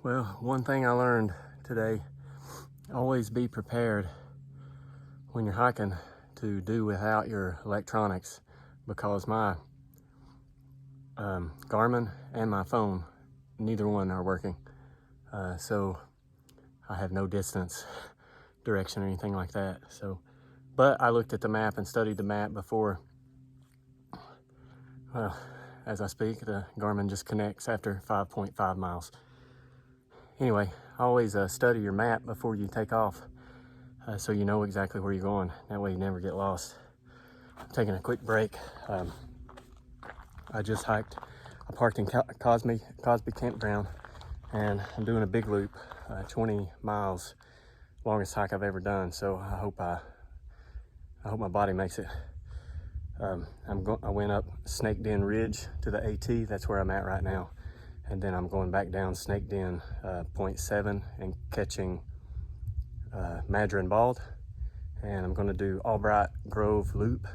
Well, one thing I learned today, always be prepared when you're hiking to do without your electronics, because my Garmin and my phone, neither one are working. So I have no distance, direction, or anything like that. But I looked at the map and studied the map before. Well, as I speak, the Garmin just connects after 5.5 miles. Anyway, always study your map before you take off, so you know exactly where you're going. That way you never get lost. I'm taking a quick break. I just hiked. I parked in Cosby Campground, and I'm doing a big loop, 20 miles, longest hike I've ever done. So I hope my body makes it. I went up Snake Den Ridge to the AT. That's where I'm at right now. And then I'm going back down Snake Den 0.7 and catching Maddron Bald. And I'm going to do Albright Grove loop,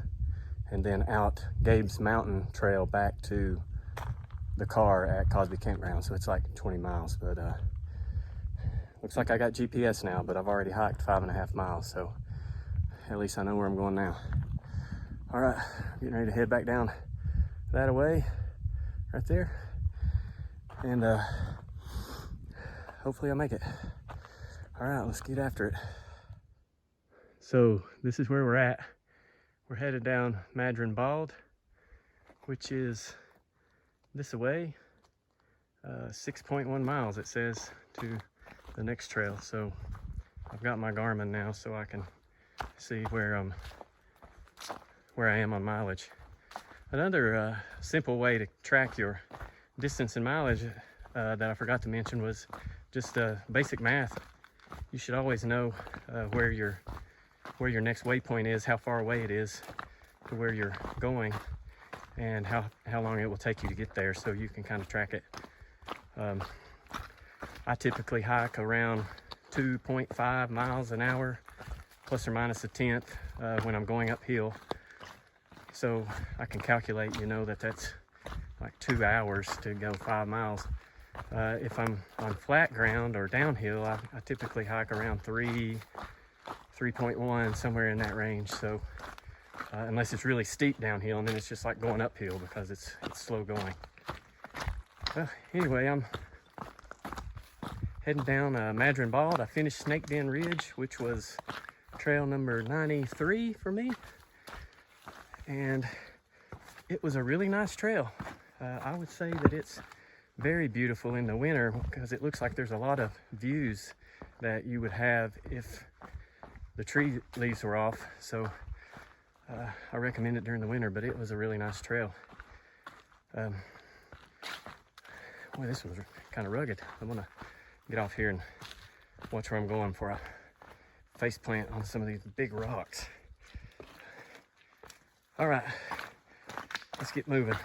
and then out Gabe's mountain trail back to the car at Cosby Campground. So it's like 20 miles, but looks like I got GPS now, but I've already hiked 5.5 miles. So at least I know where I'm going now. All right, getting ready to head back down that way, right there. And hopefully I make it. All right, let's get after it. So this is where we're at. We're headed down Maddron Bald, which is this away, 6.1 miles it says to the next trail. So I've got my Garmin now so I can see where I am on mileage. Another simple way to track your distance and mileage that I forgot to mention was just basic math. You should always know where your next waypoint is, how far away it is to where you're going, and how long it will take you to get there, so you can kind of track it. I typically hike around 2.5 miles an hour, plus or minus a tenth, when I'm going uphill. So I can calculate, that's like 2 hours to go 5 miles. If I'm on flat ground or downhill, I typically hike around 3.1, somewhere in that range. So unless it's really steep downhill, and then it's just like going uphill because it's slow going. Anyway, I'm heading down Maddron Bald. I finished Snake Den Ridge, which was trail number 93 for me, and it was a really nice trail. I would say that it's very beautiful in the winter because it looks like there's a lot of views that you would have if the tree leaves were off. So I recommend it during the winter, but it was a really nice trail. Boy, this was kind of rugged. I'm gonna get off here and watch where I'm going before I face plant on some of these big rocks. All right, let's get moving.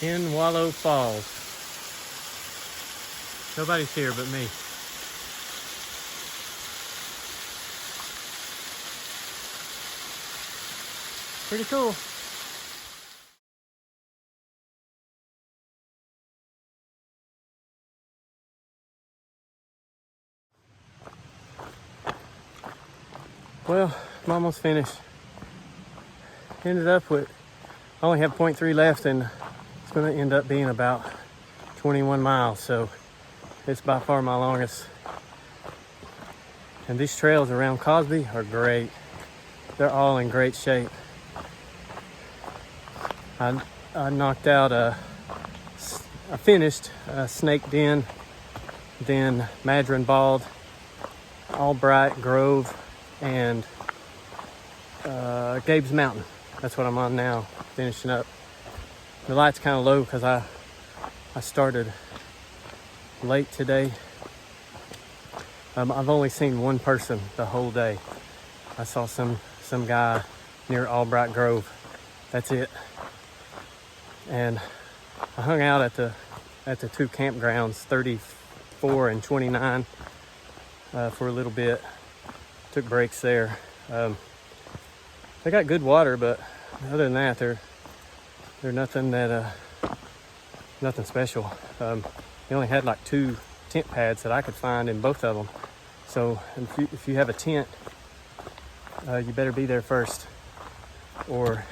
in Wallow Falls. Nobody's here but me. Pretty cool. Well, I'm almost finished. Ended up with, I only have 0.3 left, and it's going to end up being about 21 miles. So it's by far my longest. And these trails around Cosby are great. They're all in great shape. I knocked out I finished Snake Den, then Maddron Bald, Albright Grove, and Gabe's Mountain. That's what I'm on now, finishing up. The light's kind of low because I started late today. I've only seen one person the whole day. I saw some guy near Albright Grove. That's it. And I hung out at the two campgrounds, 34 and 29, for a little bit. Took breaks there. They got good water, but other than that, they're nothing special. They only had like 2 tent pads that I could find in both of them. So if you have a tent, you better be there first, or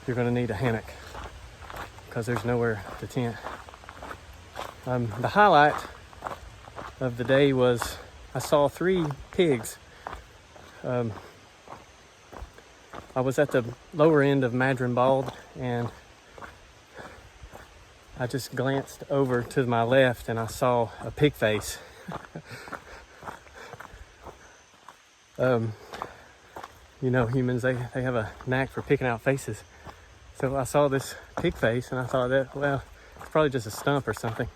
you're going to need a hammock because there's nowhere to tent. The highlight of the day was I saw 3 pigs. I was at the lower end of Maddron Bald, and I just glanced over to my left and I saw a pig face. You know, humans, they have a knack for picking out faces. So I saw this pig face and I thought that, well, it's probably just a stump or something.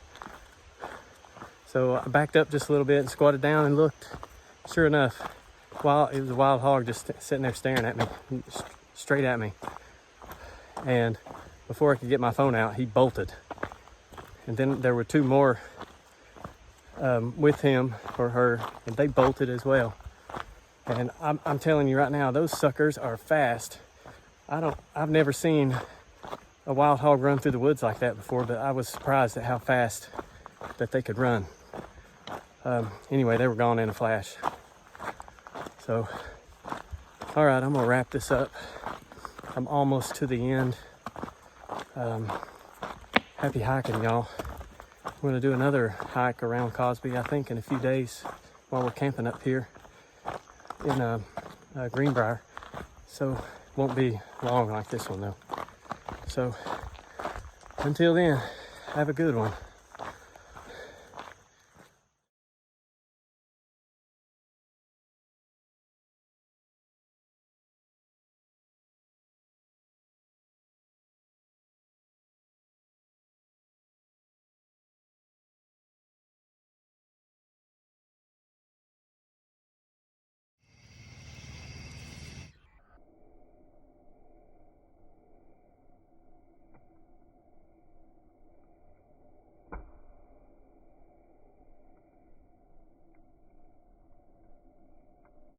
So I backed up just a little bit and squatted down and looked. Sure enough, it was a wild hog just sitting there staring at me, straight at me. And before I could get my phone out, he bolted. And then there were 2 more with him or her, and they bolted as well. And I'm telling you right now, those suckers are fast. I've never seen a wild hog run through the woods like that before, but I was surprised at how fast that they could run. Anyway, they were gone in a flash. So, all right, I'm gonna wrap this up. I'm almost to the end. Happy hiking, y'all. We're gonna do another hike around Cosby, I think, in a few days while we're camping up here in Greenbrier. So, won't be long like this one though. So, until then, have a good one.